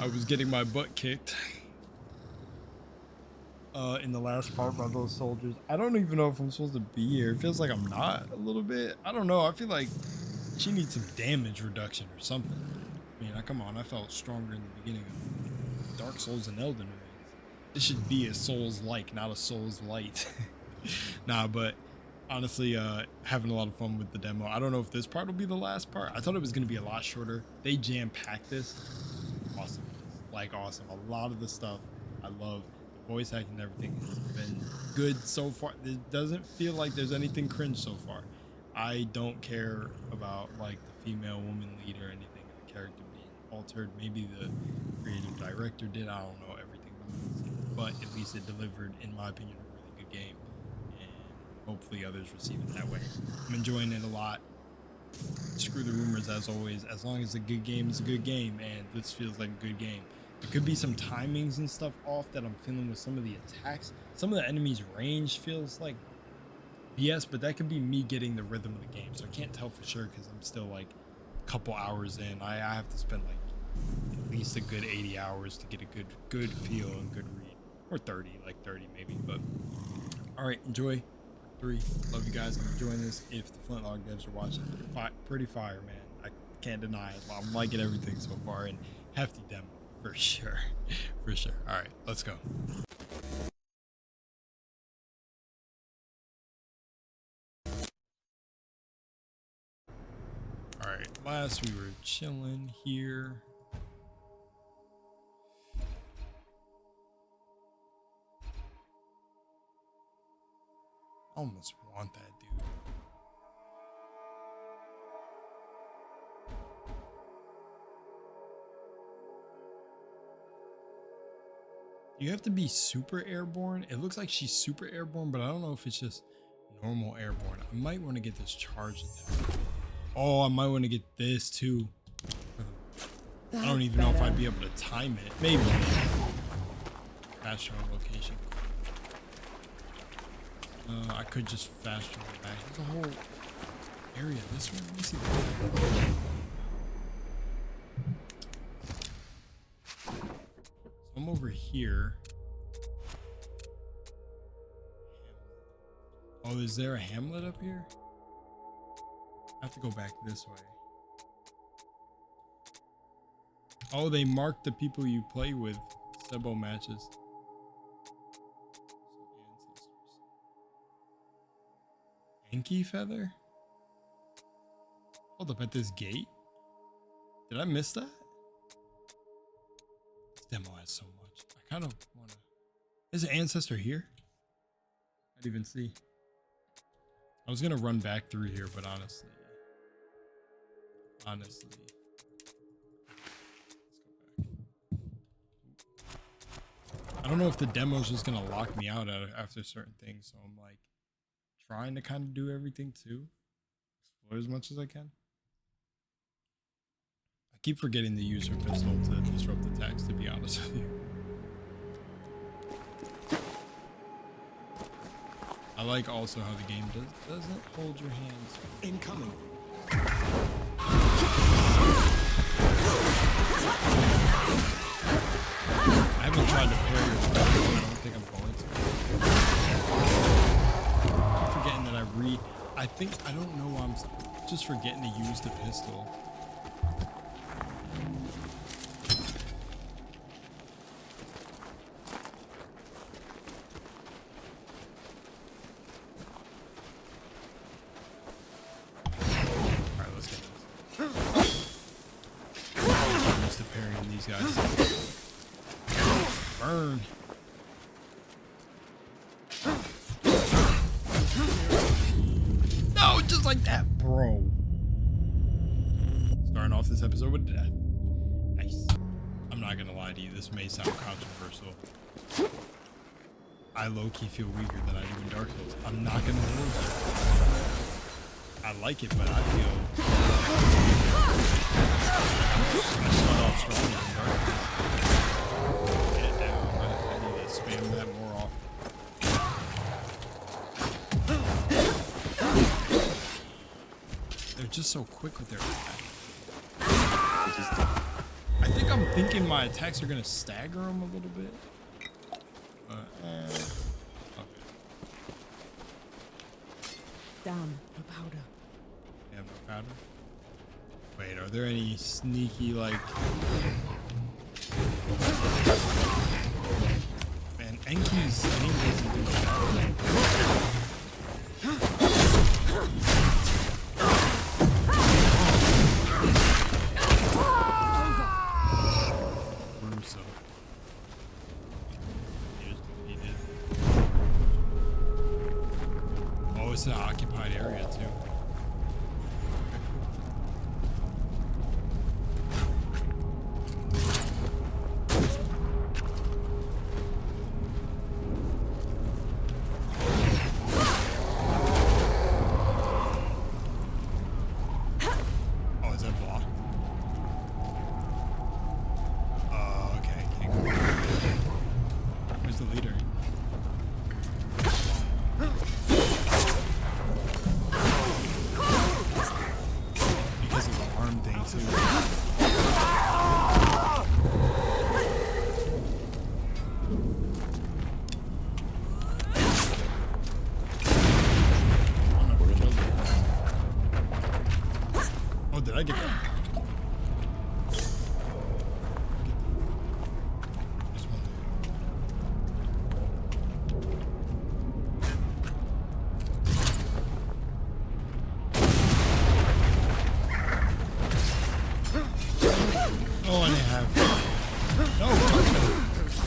I was getting my butt kicked in the last part by those soldiers. I don't even know if I'm supposed to be here. It feels like I'm not a little bit. I don't know. I feel like she needs some damage reduction or something. I mean, come on. I felt stronger in the beginning of Dark Souls and Elden Ring. This should be a Souls-like, not a Souls-light. Nah, but honestly, having a lot of fun with the demo. I don't know if this part will be the last part. I thought it was going to be a lot shorter. They jam-packed this. Awesome. Like, awesome. A lot of the stuff I love. The voice acting and everything has been good so far. It doesn't feel like there's anything cringe so far. I don't care about, like, the female woman lead or anything. The character being altered. Maybe the creative director did. I don't know everything about this. But at least it delivered, in my opinion, a really good game. And hopefully others receive it that way. I'm enjoying it a lot. Screw the rumors, as always. As long as a good game is a good game, and this feels like a good game. There could be some timings and stuff off that I'm feeling with some of the attacks. Some of the enemies' range feels like BS, but that could be me getting the rhythm of the game. So I can't tell for sure because I'm still like a couple hours in. I have to spend like at least a good 80 hours to get a good feel and good read. Or 30, like 30 maybe. But all right, enjoy. 3. Love you guys. I'm enjoying this. If the Flintlock devs are watching, pretty fire, man. I can't deny it. I'm liking everything so far, and hefty demo for sure. For sure. All right, let's go. All right, last we were chilling here. I almost want that dude. You have to be super airborne. It looks like she's super airborne, but I don't know if it's just normal airborne. I might want to get this charge attack. Oh, I might want to get this too. I don't even know if I'd be able to time it. Maybe. Fast travel location. I could just fast travel back. There's a whole area this way. Let me see that. So I'm over here. Oh, is there a hamlet up here? I have to go back this way. Oh, they marked the people you play with. Sebo matches. Inky feather? Hold up, at this gate? Did I miss that? This demo has so much. I kind of want to... Is an ancestor here? I didn't even see. I was going to run back through here, but honestly... Let's go back. I don't know if the demo's just going to lock me out after certain things, so I'm like... trying to kind of do everything too. Explore as much as I can. I keep forgetting to use her pistol to disrupt attacks, to be honest with you. I like also how the game doesn't hold your hands. Incoming. I haven't tried to parry her, but I don't think I'm going to. Forgetting that I read. I don't know. I'm just forgetting to use the pistol. All right, let's get this. I'm used to parrying these guys. Burn. Just like that, bro. Starting off this episode with death. Nice. I'm not gonna lie to you, this may sound controversial. I low-key feel weaker than I do in Dark Souls. I'm not gonna hold you. I like it, but I feel I start off strong in Dark Souls. Get it down. I need to spam that more often. They're just so quick with their attack. I think I'm thinking my attacks are gonna stagger him a little bit. But, okay. Damn, no powder. You have no powder? Wait, are there any sneaky, like... Man, Enki's aim doesn't do that. Russo. He is defeated. Oh, it's an occupied area, too. Did I get that? There's one there. Oh, and they have. No,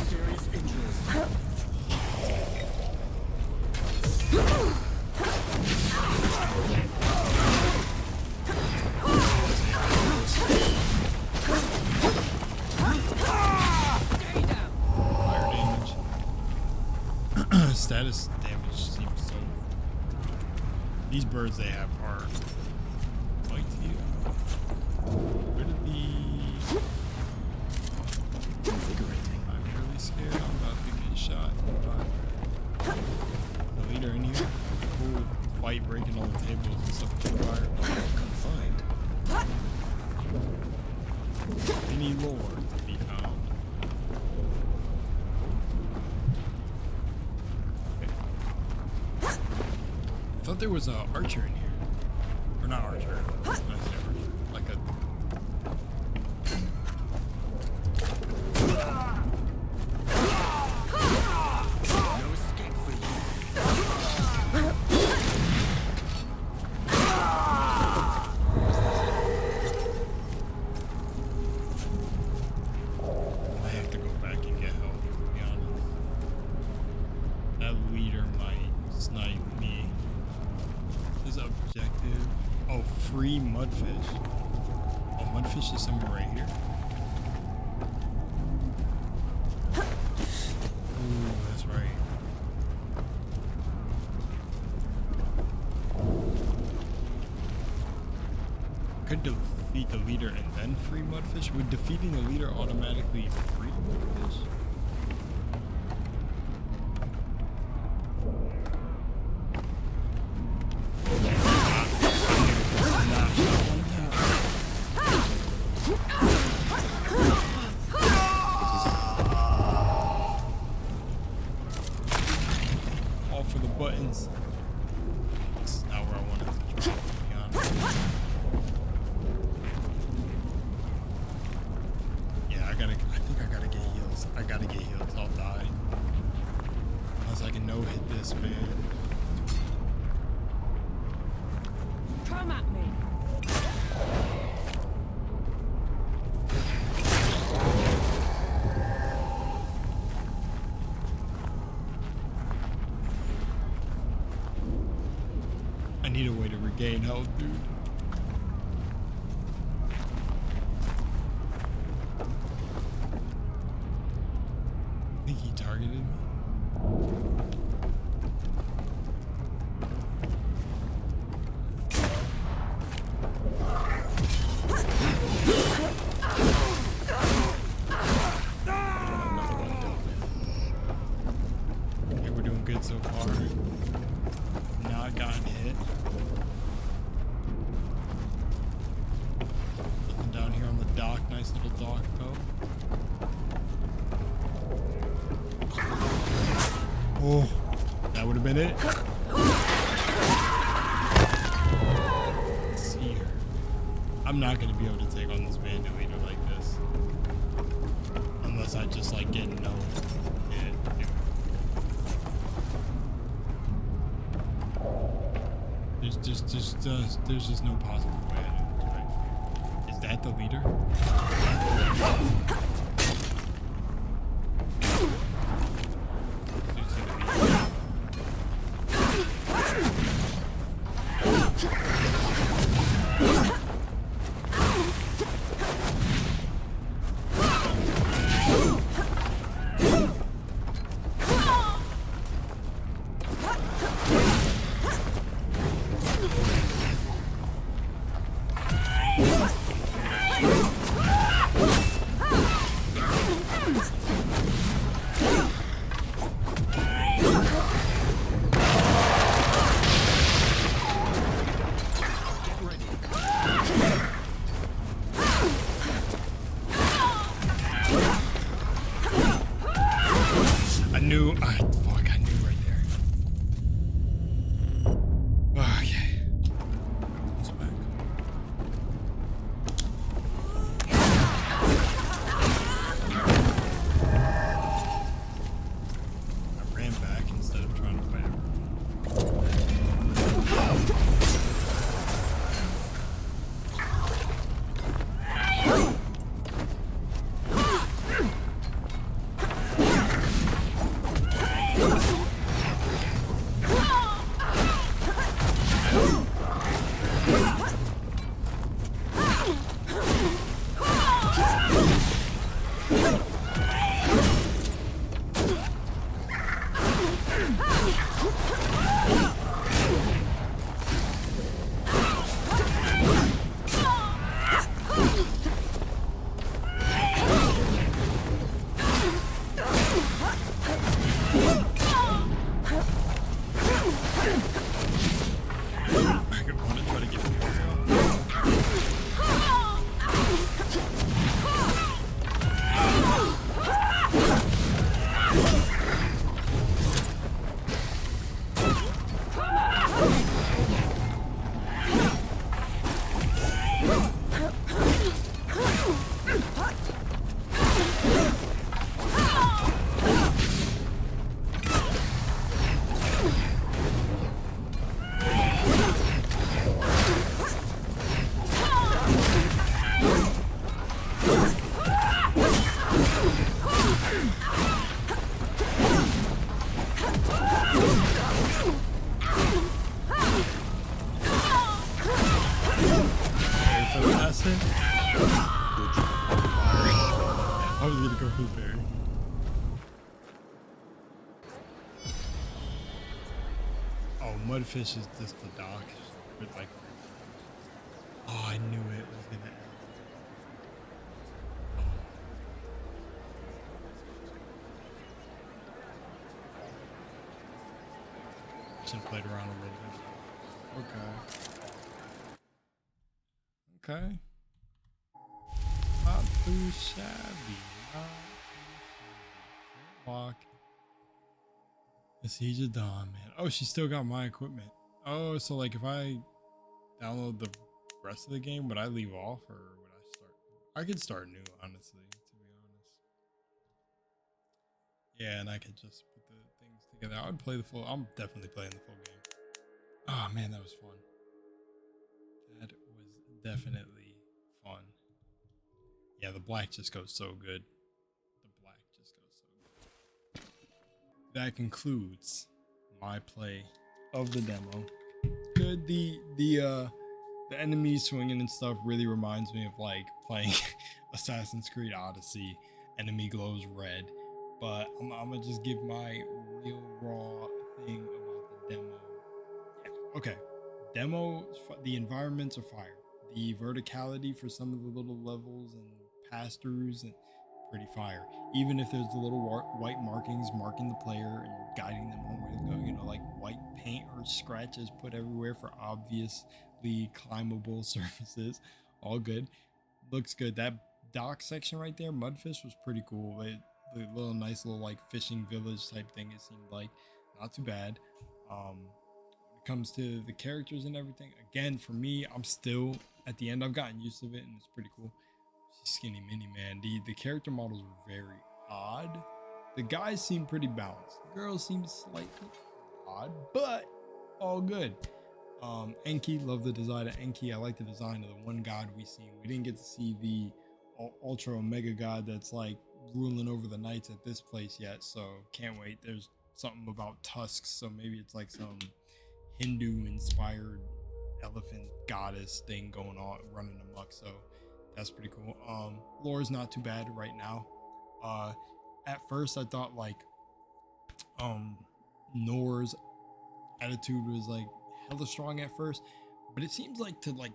serious injuries. Status damage seems so. These birds they have are like you. Where did invigorating. I'm really scared. I'm about to get shot. The leader in here. Cool fight breaking all the tables and stuff with the fire. Confined. Any lore to be found. I thought there was an archer in here. Or not archer. I said archer. Like a... No escape for you. I have to go back and get help, to be honest. That leader might snipe me. Objective. Oh, free mudfish. Oh, mudfish is somewhere right here. Ooh, that's right. Could defeat the leader and then free mudfish? Would defeating the leader automatically free mudfish? I need a way to regain health, dude. I think he targeted me. Okay, we're doing good so far. Not gotten hit. Nothing down here on the dock. Nice little dock, though. Oh, that would have been it. Let's see here. I'm not gonna be able to take on this bandit leader like this. Unless I just like get no hit. There's just no possible way I do it. Is that the leader? I was gonna go for the berry. Oh, Mudfish is just the dock. But like, oh, I knew it was gonna. Should have played around a little bit. Okay. Okay. Not too shabby. Not too shabby. Flintlock. Siege of Dawn, man. Oh, she still got my equipment. Oh, so like if I download the rest of the game, would I leave off or would I start? I could start new, honestly, to be honest. Yeah, and I could just put the things together. I would play the full. I'm definitely playing the full game. Oh man, that was fun. That was definitely fun. Yeah, the black just goes so good. The black just goes so good. That concludes my play of the demo. Good. The enemies swinging and stuff really reminds me of like playing Assassin's Creed Odyssey. Enemy glows red. But I'm gonna just give my real raw thing about the demo. Yeah. Okay. Demo, the environments are fire. The verticality for some of the little levels and pass-throughs and pretty fire. Even if there's the little white markings marking the player and guiding them on where to go, you know, like white paint or scratches put everywhere for obviously climbable surfaces. All good. Looks good. That dock section right there, Mudfish, was pretty cool. little nice little like fishing village type thing. It seemed like not too bad. When it comes to the characters and everything, again for me, I'm still at the end. I've gotten used to it and it's pretty cool. She's skinny mini man. The character models were very odd. The guys seem pretty balanced. The girls seem slightly odd, but all good. Enki, love the design of Enki. I like the design of the one god we seen. We didn't get to see the ultra omega god that's like ruling over the knights at this place yet, so can't wait. There's something about tusks, so maybe it's like some Hindu inspired elephant goddess thing going on running amok, so that's pretty cool. Lore's not too bad right now. At first I thought like Nor's attitude was like hella strong at first, but it seems like to like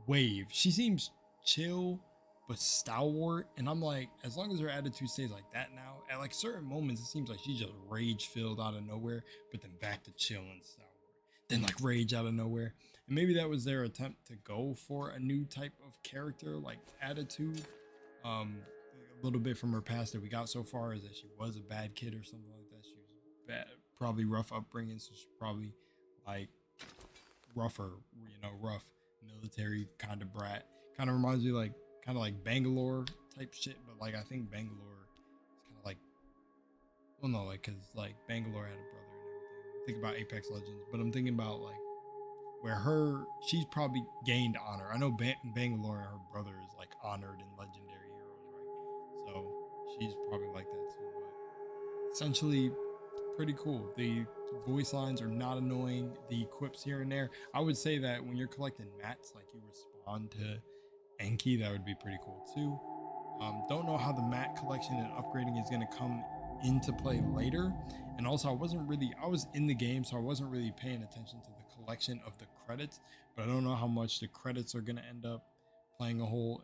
Wave, she seems chill but stalwart, and I'm like, as long as her attitude stays like that now, at like certain moments it seems like she's just rage filled out of nowhere, but then back to chill and stalwart, then like rage out of nowhere. And maybe that was their attempt to go for a new type of character, like attitude. A little bit from her past that we got so far is that she was a bad kid or something like that. She was bad, probably rough upbringing, so she's probably like rougher, rough military kind of brat. Kind of reminds me like kind of like Bangalore type shit, but like I think Bangalore is kind of like, well, no, like because like Bangalore had a brother and everything. Think about Apex Legends, but I'm thinking about like where she's probably gained honor. I know Bangalore and her brother is like honored in legendary heroes, right? So she's probably like that too, but essentially pretty cool. The voice lines are not annoying. The quips here and there, I would say that when you're collecting mats, like you respond to Enki, that would be pretty cool too. Don't know how the mat collection and upgrading is going to come into play later. And also I was in the game, so I wasn't really paying attention to the collection of the credits, but I don't know how much the credits are going to end up playing a whole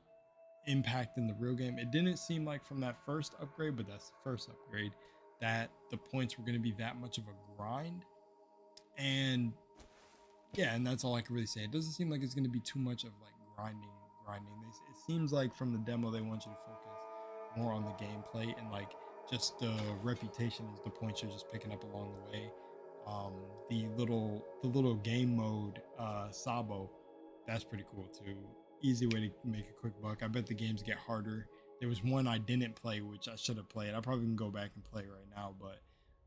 impact in the real game. It didn't seem like from that first upgrade, but that's the first upgrade, that the points were going to be that much of a grind. And yeah, and that's all I can really say. It doesn't seem like it's going to be too much of like grinding. It seems like from the demo they want you to focus more on the gameplay and like just the reputation is the points you're just picking up along the way. The little game mode, Sabo, that's pretty cool too. Easy way to make a quick buck. I bet the games get harder. There was one I didn't play, which I should have played. I probably can go back and play right now, but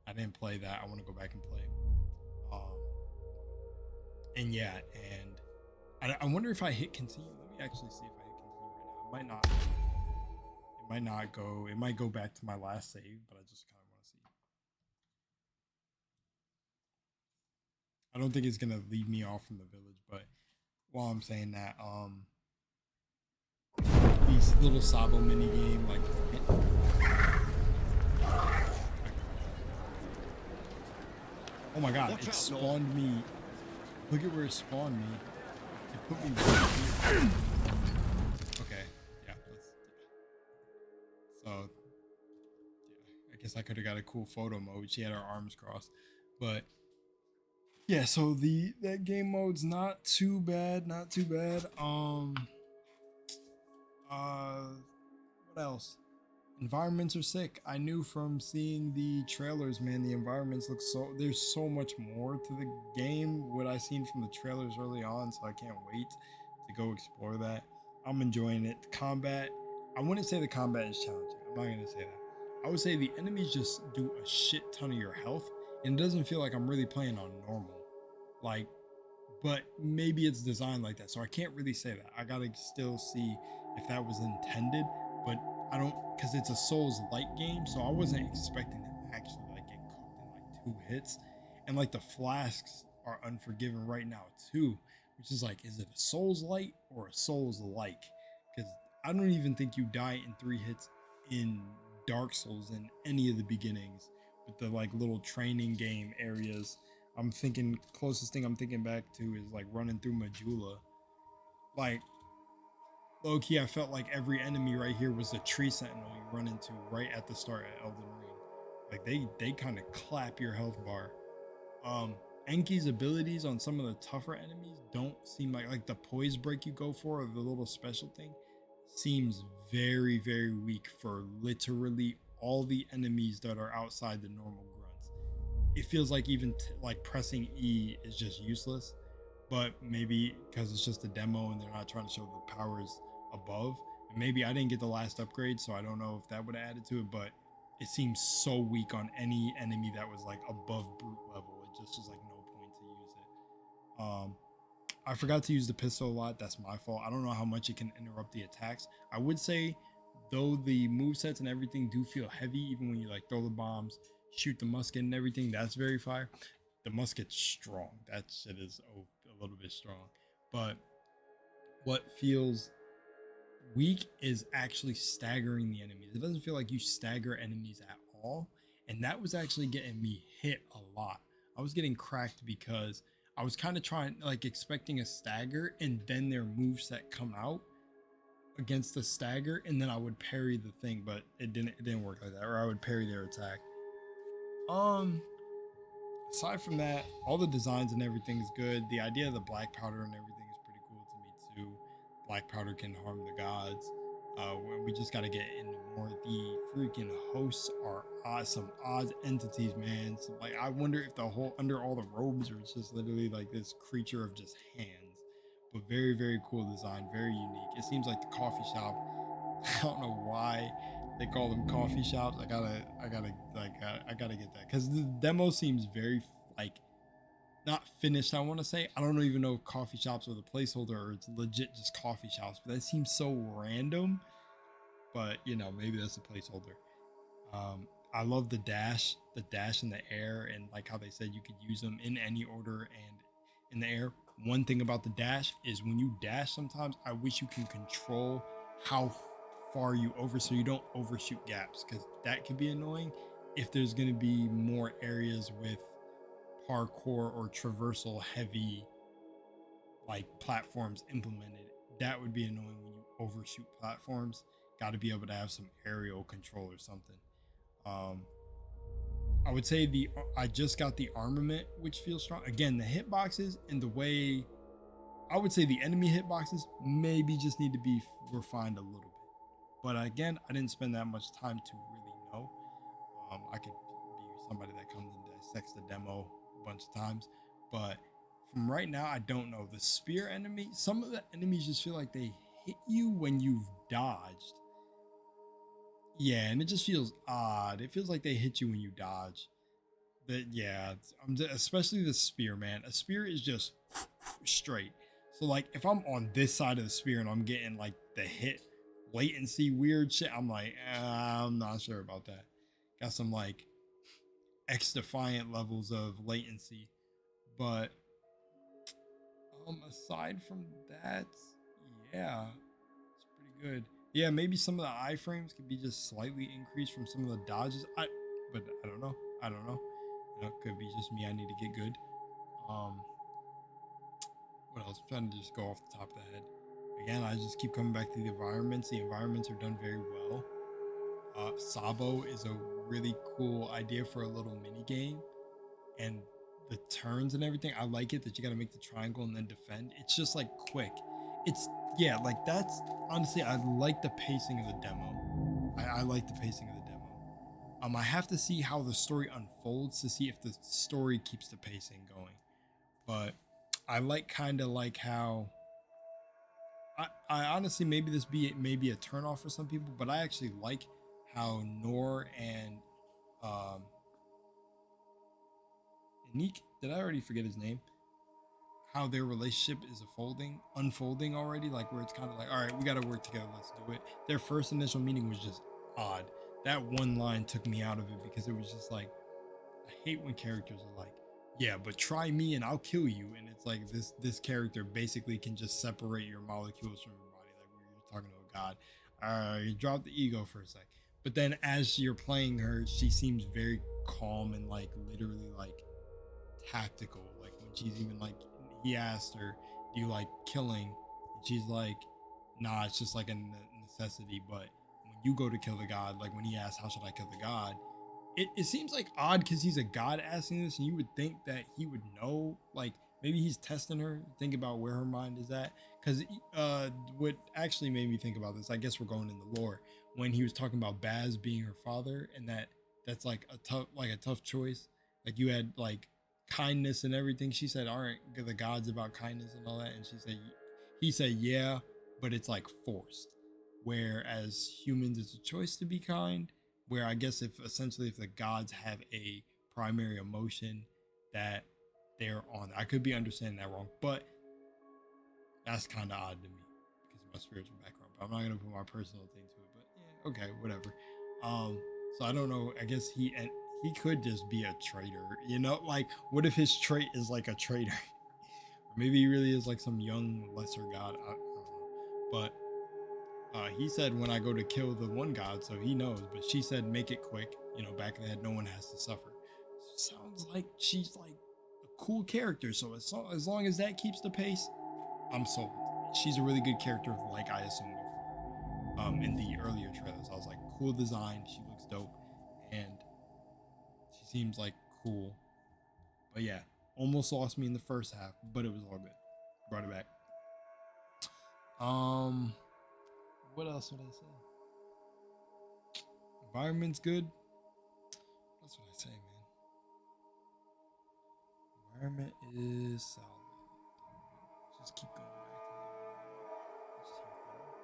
I didn't play that. I want to go back and play. And yeah, and I wonder if I hit continue. Let me actually see if I hit continue right now. It might not. It might not go. It might go back to my last save, but I just kind of want to see. I don't think it's gonna leave me off from the village, but while I'm saying that, these little Sabo mini game like. Oh my god! It spawned me. Look at where it spawned me. It put me right here. Okay, yeah. So, yeah, I guess I could have got a cool photo mode. She had her arms crossed, but yeah. So that game mode's not too bad. Not too bad. What else? Environments are sick. I knew from seeing the trailers, man, the environments look there's so much more to the game, what I seen from the trailers early on, so I can't wait to go explore that. I'm enjoying it. The combat, I wouldn't say the combat is challenging. I'm not gonna say that. I would say the enemies just do a shit ton of your health, and it doesn't feel like I'm really playing on normal. Like, but maybe it's designed like that, so I can't really say that. I gotta still see if that was intended, but I don't, because it's a Souls-like game, so I wasn't expecting to actually like get cooked in like 2 hits. And like the flasks are unforgiving right now too, which is like, is it a Souls-like or a Souls-like? Because I don't even think you die in 3 hits in Dark Souls in any of the beginnings with the like little training game areas. I'm thinking closest thing I'm thinking back to is like running through Majula. Like, low key, I felt like every enemy right here was a tree sentinel you run into right at the start at Elden Ring. Like they kind of clap your health bar. Enki's abilities on some of the tougher enemies don't seem like the poise break you go for or the little special thing seems very, very weak for literally all the enemies that are outside the normal grunts. It feels like even like pressing E is just useless, but maybe because it's just a demo and they're not trying to show the powers above. And maybe I didn't get the last upgrade, so I don't know if that would have added to it, but it seems so weak on any enemy that was like above brute level. It just was like no point to use it. I forgot to use the pistol a lot. That's my fault. I don't know how much it can interrupt the attacks. I would say, though, the movesets and everything do feel heavy, even when you like throw the bombs, shoot the musket and everything. That's very fire. The musket's strong. That shit is a little bit strong. But what feels weak is actually staggering the enemies. It doesn't feel like you stagger enemies at all. And that was actually getting me hit a lot. I was getting cracked because I was kind of trying, like expecting a stagger and then their moveset come out against the stagger and then I would parry the thing, but it didn't work like that. Or I would parry their attack. Aside from that, all the designs and everything is good. The idea of the black powder and everything is pretty cool to me too. Black powder can harm the gods. We just got to get into more. The freaking hosts are awesome, odd entities, man. So, like, I wonder if the whole under all the robes are just literally like this creature of just hands. But very, very cool design, very unique. It seems like the coffee shop. I don't know why they call them coffee shops. I gotta get that because the demo seems very like not finished. I want to say I don't even know if coffee shops are the placeholder or it's legit just coffee shops. But that seems so random. But you know, maybe that's a placeholder. I love the dash in the air, and like how they said you could use them in any order and in the air. One thing about the dash is when you dash, sometimes I wish you can control how far you over so you don't overshoot gaps because that can be annoying if there's going to be more areas with parkour or traversal heavy like platforms implemented. That would be annoying when you overshoot platforms. Got to be able to have some aerial control or something. um I would say I just got the armament, which feels strong. Again, the hitboxes and the way I would say the enemy hitboxes maybe just need to be refined a little bit. But again, I didn't spend that much time to really know. I could be somebody that comes and dissects the demo a bunch of times, but from right now, I don't know. The spear enemy, some of the enemies just feel like they hit you when you've dodged. Yeah, and it just feels odd. It feels like they hit you when you dodge. That yeah, especially the spear, man. A spear is just straight. So like if I'm on this side of the spear and I'm getting like the hit latency weird shit, I'm like, I'm not sure about that. Got some like X defiant levels of latency. But aside from that, yeah, it's pretty good. Yeah, maybe some of the iframes could be just slightly increased from some of the dodges. But I don't know. I don't know. You know, it could be just me. I need to get good. Um, what else? I'm trying to just go off the top of the head. Again, I just keep coming back to the environments. The environments are done very well. Sabo is a really cool idea for a little mini game, and the turns and everything. I like it that you got to make the triangle and then defend. It's just like quick. It's yeah, like that's honestly I like the pacing of the demo. I like the pacing of the demo. I have to see how the story unfolds to see if the story keeps the pacing going. But I like kind of like how I honestly maybe this be maybe a turnoff for some people, but I actually like how Nor and um Nick, did I already forget his name? How their relationship is unfolding already, like where it's kind of like, all right, we got to work together, let's do it. Their first initial meeting was just odd. That one line took me out of it because it was just like, I hate when characters are like, yeah, but try me and I'll kill you, and it's like this character basically can just separate your molecules from your body, like we were talking to a god. You drop the ego for a sec, but then as you're playing her, she seems very calm and like literally like tactical. Like when she's even like, he asked her, "Do you like killing?" And she's like, "Nah, it's just like a necessity." But when you go to kill the god, like when he asks, "How should I kill the god?" It seems like odd because he's a god asking this, and you would think that he would know. Like maybe he's testing her, think about where her mind is at. Because what actually made me think about this, I guess we're going in the lore, when he was talking about Baz being her father, and that's like a tough choice. Like you had like kindness and everything. She said, aren't the gods about kindness and all that? And he said, yeah, but it's like forced. Whereas humans, it's a choice to be kind. Where I guess if the gods have a primary emotion that they're on, I could be understanding that wrong, but that's kind of odd to me because of my spiritual background. But I'm not gonna put my personal thing to it. But yeah, okay, whatever. So I don't know. I guess he could just be a traitor. You know, like what if his trait is like a traitor? Or maybe he really is like some young lesser god. I don't know. But he said when I go to kill the one god, so he knows. But she said make it quick. You know, back then no one has to suffer. Sounds like she's like a cool character. So as long as that keeps the pace, I'm sold. She's a really good character, like I assumed before. In the earlier trailers, I was like, cool design. She looks dope, and she seems like cool. But yeah, almost lost me in the first half, but it was all good. Brought it back. What else would I say? Environment's good. That's what I say, man. Environment is solid. Just keep going back to the environment.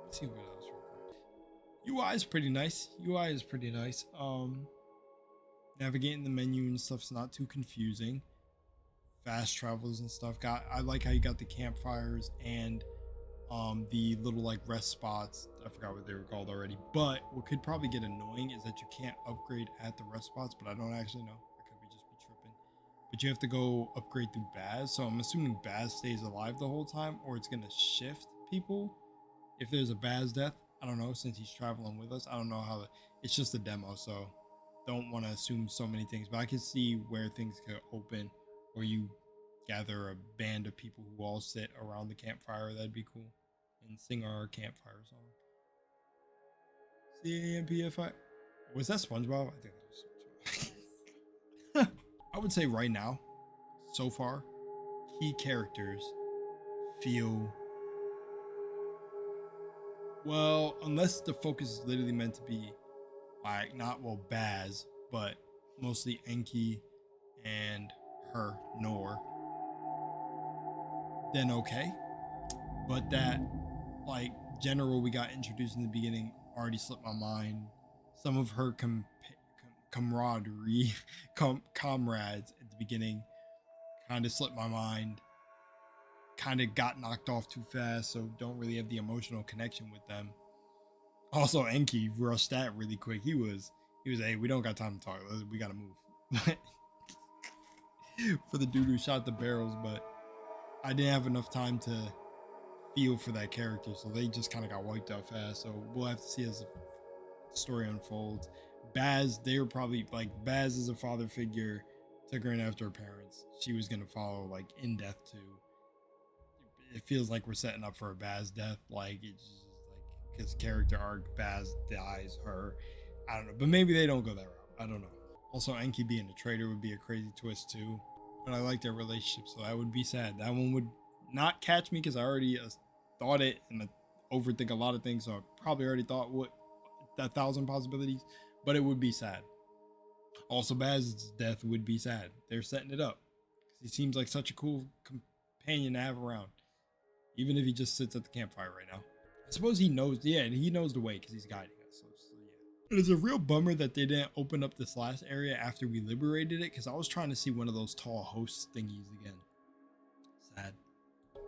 Let's see what else real quick. UI is pretty nice. UI is pretty nice. Navigating the menu and stuff's not too confusing. Fast travels and stuff. I like how you got the campfires and the little like rest spots. I forgot what they were called already. But what could probably get annoying is that you can't upgrade at the rest spots, but I don't actually know. I could just be tripping. But you have to go upgrade through Baz. So I'm assuming Baz stays alive the whole time, or it's gonna shift people if there's a Baz death. I don't know, since he's traveling with us. I don't know how it's just a demo, so don't want to assume so many things, but I can see where things could open, or you gather a band of people who all sit around the campfire. That'd be cool, and sing our campfire song. CAMPFI. Was that SpongeBob? I think that was SpongeBob. I would say right now, so far, key characters feel well, unless the focus is literally meant to be like not Baz, but mostly Enki and her Nor, then okay. But that like general we got introduced in the beginning already slipped my mind. Some of her camaraderie, comrades at the beginning kind of slipped my mind. Kind of got knocked off too fast, so don't really have the emotional connection with them. Also, Enki rushed that really quick. He was, hey, we don't got time to talk. We gotta move. For the dude who shot the barrels, but I didn't have enough time to feel for that character, so they just kind of got wiped out fast. So we'll have to see as the story unfolds. Baz, they were probably like, Baz is a father figure, took her in after her parents. She was gonna follow like in death too. It feels like we're setting up for a Baz death. Like it's just like his character arc, Baz dies her. I don't know, but maybe they don't go that route. I don't know. Also, Enki being a traitor would be a crazy twist too. But I like their relationship, so that would be sad. That one would not catch me because I already thought it and overthink a lot of things. So I probably already thought what 1,000 possibilities, but it would be sad. Also, Baz's death would be sad. They're setting it up because he seems like such a cool companion to have around, even if he just sits at the campfire right now. I suppose he knows, yeah, and he knows the way because he's guiding us. So yeah. It's a real bummer that they didn't open up this last area after we liberated it, because I was trying to see one of those tall host thingies again. Sad.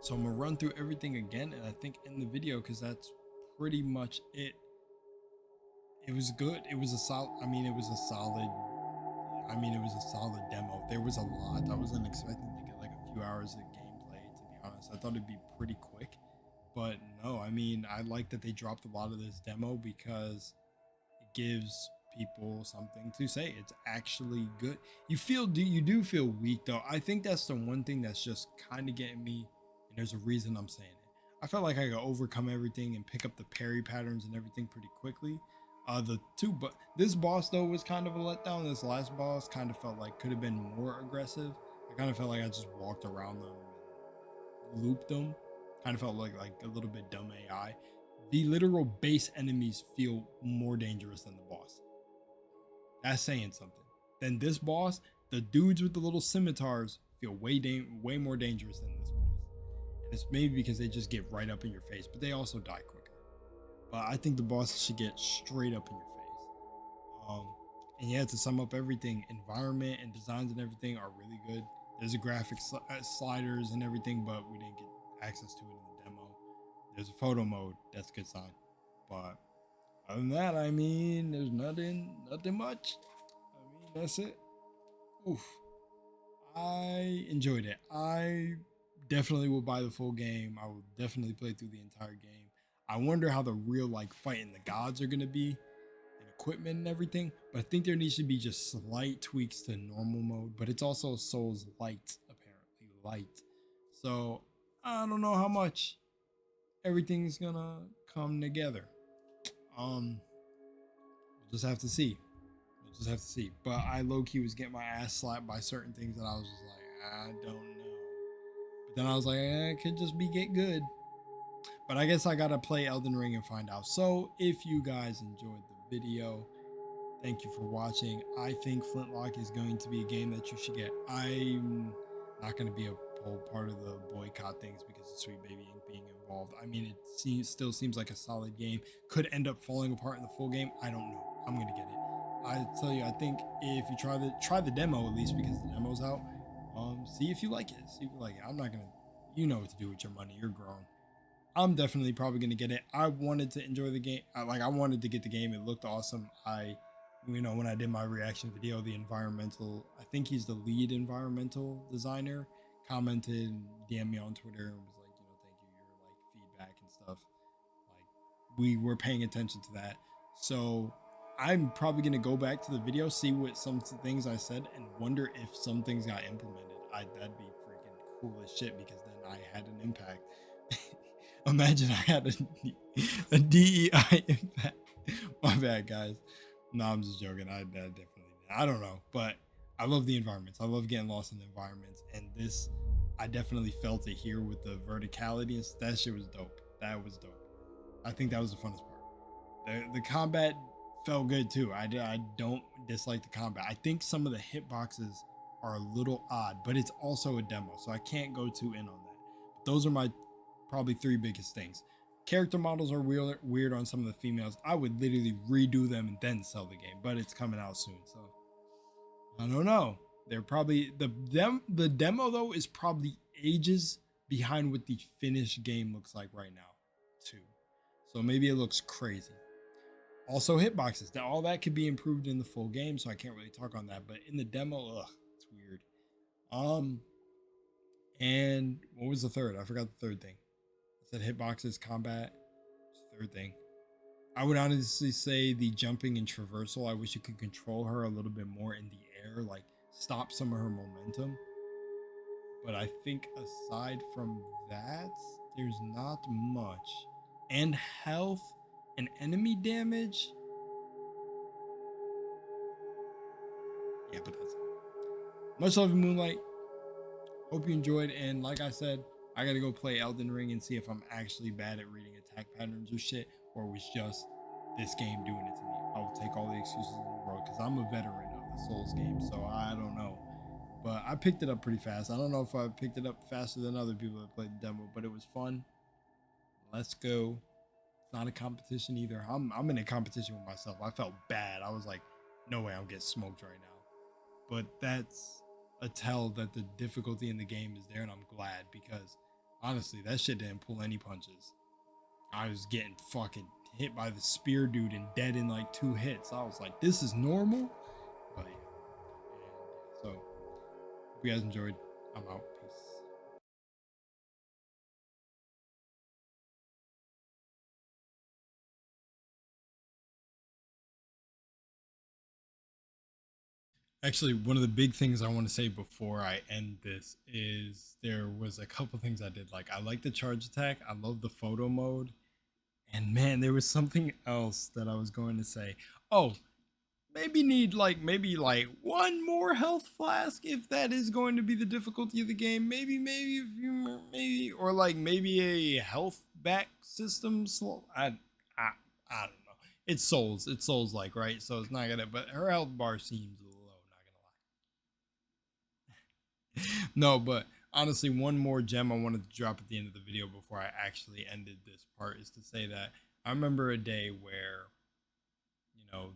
So I'm gonna run through everything again, and I think end the video because that's pretty much it. It was good. It was a solid. It was a solid demo. There was a lot. I wasn't expecting to get like a few hours of gameplay, to be honest. I thought it'd be pretty quick, but no. I like that they dropped a lot of this demo because it gives people something to say. It's actually good. You do feel weak though. I think that's the one thing that's just kind of getting me, and there's a reason I'm saying it. I felt like I could overcome everything and pick up the parry patterns and everything pretty quickly. The two, but this boss though was kind of a letdown. This last boss kind of felt like could have been more aggressive. I kind of felt like I just walked around them and looped them. Kind of felt like a little bit dumb AI. The literal base enemies feel more dangerous than the boss. That's saying something. Then this boss, the dudes with the little scimitars feel way more dangerous than this boss. And it's maybe because they just get right up in your face, but they also die quicker. But I think the bosses should get straight up in your face. And yeah, to sum up everything, environment and designs and everything are really good. There's a graphic sliders and everything, but we didn't get access to it in the demo. There's a photo mode. That's a good sign. But other than that, I mean, there's nothing much. I mean, that's it. Oof. I enjoyed it. I definitely will buy the full game. I will definitely play through the entire game. I wonder how the real like fighting the gods are gonna be and equipment and everything. But I think there needs to be just slight tweaks to normal mode. But it's also Souls light, apparently light. So I don't know how much everything's gonna come together. We'll just have to see. We'll just have to see. But I low-key was getting my ass slapped by certain things that I was just like, I don't know. But then I was like, it could just be get good. But I guess I gotta play Elden Ring and find out. So if you guys enjoyed the video, thank you for watching. I think Flintlock is going to be a game that you should get. I'm not going to be a whole part of the boycott things because of Sweet Baby Inc. being involved. I mean, it still seems like a solid game. Could end up falling apart in the full game. I don't know. I'm going to get it. I tell you, I think if you try the demo at least because the demo's out, see if you like it. See if you like it. I'm not going to, you know what to do with your money. You're grown. I'm definitely probably going to get it. I wanted to enjoy the game. I wanted to get the game. It looked awesome. When I did my reaction video, the environmental, I think he's the lead environmental designer, commented, DM'd me on Twitter and was like, thank you, your like feedback and stuff. Like we were paying attention to that. So I'm probably going to go back to the video, see what some things I said and wonder if some things got implemented. That'd be freaking cool as shit because then I had an impact. Imagine I had a DEI impact. My bad, guys. No, I'm just joking. I definitely, I don't know, but I love the environments. I love getting lost in the environments, and this, I definitely felt it here with the verticality. And that shit was dope. That was dope. I think that was the funnest part. The combat felt good too. I don't dislike the combat. I think some of the hitboxes are a little odd, but it's also a demo, so I can't go too in on that. But those are my probably three biggest things. Character models are weird on some of the females. I would literally redo them and then sell the game, but it's coming out soon, so I don't know. They're probably the demo though is probably ages behind what the finished game looks like right now, too. So maybe it looks crazy. Also, hitboxes. Now all that could be improved in the full game, so I can't really talk on that. But in the demo, it's weird. And what was the third? I forgot the third thing. I said hitboxes, combat. Third thing. I would honestly say the jumping and traversal. I wish you could control her a little bit more in the air, like stop some of her momentum. But I think aside from that, there's not much. And health and enemy damage. Yeah, but that's it. Much love, Moonlight. Hope you enjoyed. And like I said, I gotta go play Elden Ring and see if I'm actually bad at reading attack patterns or shit, or it was just this game doing it to me. I'll take all the excuses in the world because I'm a veteran of the Souls game, so I don't know. But I picked it up pretty fast. I don't know if I picked it up faster than other people that played the demo, but it was fun. Let's go. It's not a competition either. I'm in a competition with myself. I felt bad. I was like, no way I'm getting smoked right now. But that's a tell that the difficulty in the game is there, and I'm glad because honestly, that shit didn't pull any punches. I was getting fucking hit by the spear dude and dead in like 2 hits. I was like, this is normal? But yeah. So, hope you guys enjoyed. I'm out. Peace. Actually, one of the big things I want to say before I end this is there was a couple things I did. Like, I like the charge attack. I love the photo mode. And man, there was something else that I was going to say. Oh, maybe need maybe one more health flask if that is going to be the difficulty of the game. Maybe if you maybe or like maybe a health back system. I don't know. It's Souls. It's Souls like, right? So it's not gonna. But her health bar seems low. Not gonna lie. No, but honestly, one more gem I wanted to drop at the end of the video before I actually ended this part is to say that I remember a day where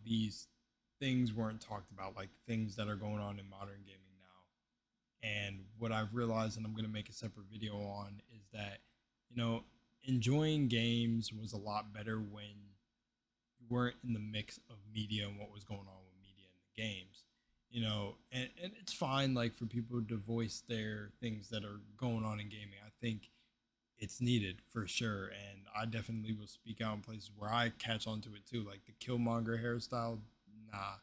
these things weren't talked about, like things that are going on in modern gaming now. And what I've realized, and I'm going to make a separate video on, is that, you know, enjoying games was a lot better when you weren't in the mix of media and what was going on with media in the games. And it's fine, like, for people to voice their things that are going on in gaming. I think it's needed for sure, and I definitely will speak out in places where I catch on to it too, like the Killmonger hairstyle. Nah,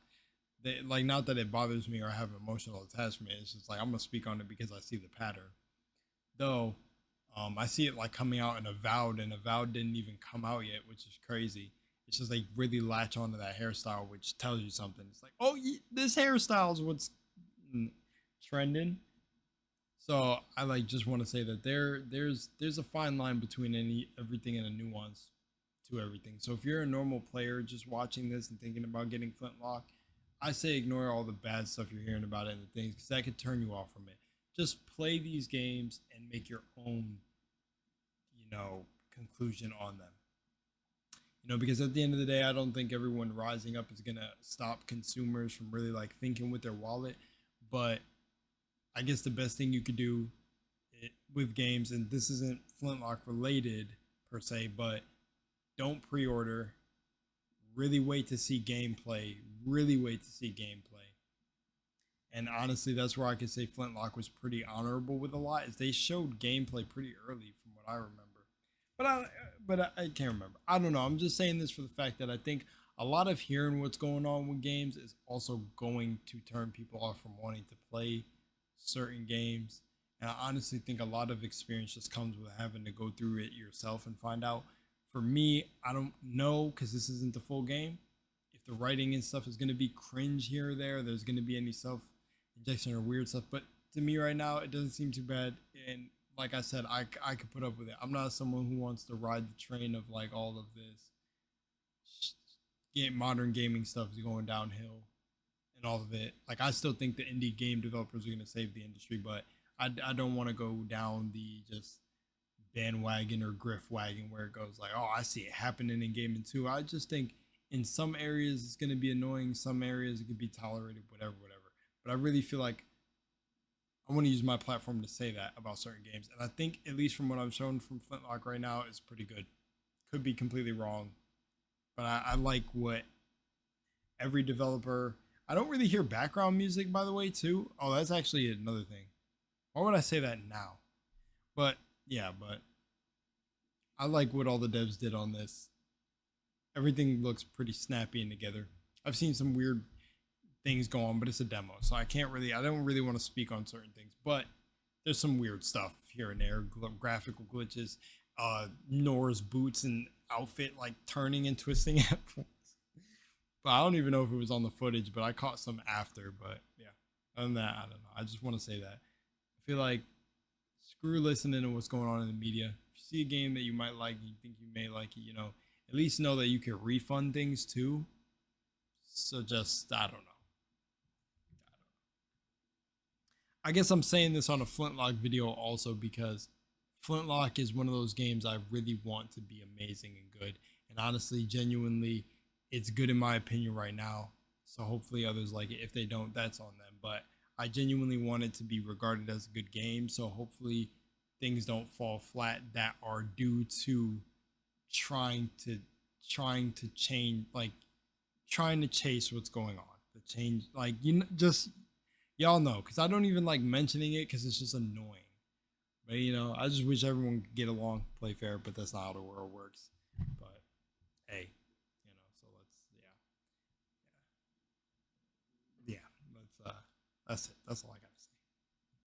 like, not that it bothers me or I have an emotional attachment. It's just like I'm gonna speak on it because I see the pattern. Though, I see it like coming out in Avowed, and Avowed didn't even come out yet, which is crazy. It's just like really latch onto that hairstyle, which tells you something. It's like, oh, this hairstyle is what's trending. So I like just want to say that there's a fine line between everything and a nuance to everything. So if you're a normal player just watching this and thinking about getting Flintlock, I say ignore all the bad stuff you're hearing about it and the things, because that could turn you off from it. Just play these games and make your own, conclusion on them. Because at the end of the day, I don't think everyone rising up is gonna stop consumers from really like thinking with their wallet, but I guess the best thing you could do with games, and this isn't Flintlock related per se, but don't pre-order. Really wait to see gameplay. Really wait to see gameplay. And honestly, that's where I could say Flintlock was pretty honorable with a lot. Is they showed gameplay pretty early, from what I remember. But I can't remember. I don't know. I'm just saying this for the fact that I think a lot of hearing what's going on with games is also going to turn people off from wanting to play certain games. And I honestly think a lot of experience just comes with having to go through it yourself and find out. For me, I don't know, because this isn't the full game, if the writing and stuff is going to be cringe here or there. There's going to be any self injection or weird stuff. But to me right now, it doesn't seem too bad. And like I said, I could put up with it. I'm not someone who wants to ride the train of like all of this modern gaming stuff is going downhill and all of it. Like, I still think the indie game developers are going to save the industry, but I don't want to go down the just bandwagon or griff wagon where it goes like, oh, I see it happening in gaming too. I just think in some areas it's going to be annoying, some areas it could be tolerated, whatever. But I really feel like I want to use my platform to say that about certain games, and I think, at least from what I've shown from Flintlock right now, is pretty good. Could be completely wrong, but I like what every developer. I don't really hear background music, by the way, too. Oh, that's actually another thing. Why would I say that now? But yeah, but I like what all the devs did on this. Everything looks pretty snappy and together. I've seen some weird things go on, but it's a demo, so I don't really want to speak on certain things. But there's some weird stuff here and there, graphical glitches, Nora's boots and outfit like turning and twisting at points. But I don't even know if it was on the footage, but I caught some after. But yeah, other than that, I don't know. I just want to say that I feel like screw listening to what's going on in the media. If you see a game that you might like and you think you may like it, at least know that you can refund things too. So just, I don't know. I guess I'm saying this on a Flintlock video also because Flintlock is one of those games I really want to be amazing and good. And honestly, genuinely, it's good in my opinion right now. So hopefully others like it. If they don't, that's on them. But I genuinely want it to be regarded as a good game. So hopefully things don't fall flat that are due to trying to change, like trying to chase what's going on. The change, like, just y'all know, because I don't even like mentioning it because it's just annoying. But I just wish everyone could get along, play fair, but that's not how the world works. But hey, so let's yeah. Let's that's it. That's all I got.